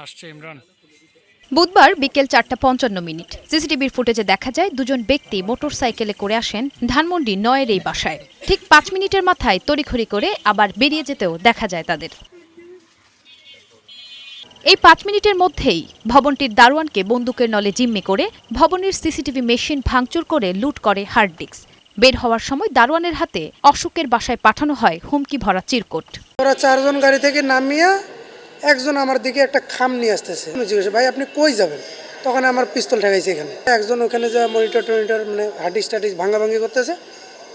আসছে ইমরান। বুধবার বিকেল ৪:৫৫। সিসিটিভির ফুটেজে দেখা যায় দুজন ব্যক্তি মোটরসাইকেলে করে আসেন ধানমন্ডি ৯-এর এই বাসায়। ঠিক ৫ মিনিটের মাথায় তড়িঘড়ি করে আবার বেরিয়ে যেতেও দেখা যায় তাদের। এই ৫ মিনিটের মধ্যেই ভবনটির দারোয়ানকে বন্দুকের নলে জিম্মি করে ভবনের সিসিটিভি মেশিন ভাঙচুর করে লুট করে হার্ড ডিস্ক। বের হওয়ার সময় দারোয়ানের হাতে অশোকের বাসায় পাঠানো হয় হুমকি ভরা চিরকুট। ওরা ৪ জন গাড়ি থেকে নামিয়ে একজন আমার দিকে একটা খাম নিয়ে আসতেছে। আমি জিজ্ঞেস ভাই আপনি কই যাবেন? তখন আমার পিস্তল ঠেকাইছে এখানে। একজন ওখানে যে মনিটর মানে হার্ডিস টার্ডিস ভাঙাভাঙি করতেছে,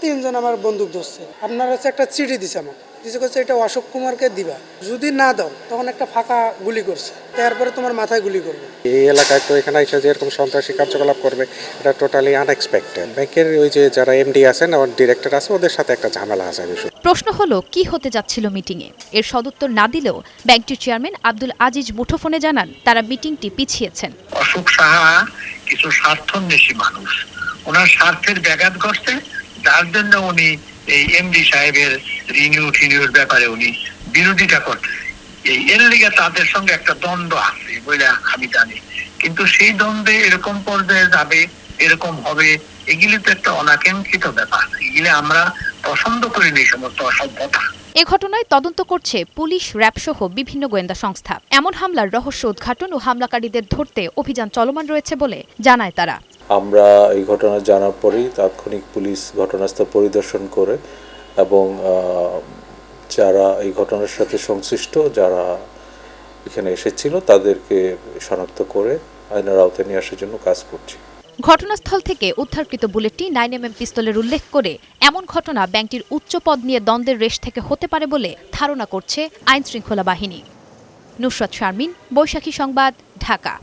৩ জন আমার বন্দুক ধরছে। আপনার হচ্ছে একটা চিঠি দিছে আমার, দিছে করছে এটা অশোক কুমারকে দিবা, যদি না দাও তখন একটা ফাঁকা গুলি করছে, তারপরে তোমার মাথায় গুলি করবে। এই এলাকায় তো এখানে এসে যে এরকম সন্ত্রাসী কার্যকলাপ করবে এটা টোটালি আনএক্সপেক্টেড। ব্যাংকের ওই যে যারা এমডি আছেন আর ডিরেক্টর আছে ওদের সাথে একটা ঝামেলা আছে। প্রশ্ন হলো কি হতে যাচ্ছিল মিটিংয়ে। এর সদুত্তর না দিলেও ব্যাংকটির চেয়ারম্যান আব্দুল আজিজ মুঠোফোনে জানান তারা মিটিংটি পিছিয়েছেন। অশোক সাহা কিছু স্বার্থন্বেষী মানুষ, ওনার স্বার্থের ব্যাঘাত ঘটছে, যার জন্য উনি এই এমডি সাহেবের রিনিউর ব্যাপারে উনি বিরোধিতা করছে। এর লিগে তাদের সঙ্গে একটা দ্বন্দ্ব আছে বলে আমি জানি, কিন্তু সেই দ্বন্দ্বে এরকম পর্যায়ে যাবে, এরকম হবে, এগুলি তো একটা অনাকাঙ্ক্ষিত ব্যাপার। এগুলি আমরা পছন্দ করিনি, এই সমস্ত অসভ্যতা। এ ঘটনায় তদন্ত করছে পুলিশ, র্যাব সহ বিভিন্ন গোয়েন্দা সংস্থা। এমন হামলার রহস্য উদ্ঘাটন ও হামলাকারীদের ধরতে অভিযান চলমান রয়েছে বলে জানায় তারা। আমরা এই ঘটনা জানার পরেই তাৎক্ষণিক পুলিশ ঘটনাস্থল পরিদর্শন করে এবং যারা এই ঘটনার সাথে সংশ্লিষ্ট যারা এখানে এসেছিল তাদেরকে শনাক্ত করে আইনের আওতায় নিয়ে আসার জন্য কাজ করছি। ঘটনাস্থল থেকে উদ্ধারকৃত বুলেটটি 9mm পিস্তলের উল্লেখ করে এমন ঘটনা ব্যাংকটির উচ্চ পদ নিয়ে দ্বন্দ্বের রেশ থেকে হতে পারে বলে ধারণা করছে আইনশৃঙ্খলা বাহিনী। নুসরাত শারমিন, বৈশাখী সংবাদ, ঢাকা।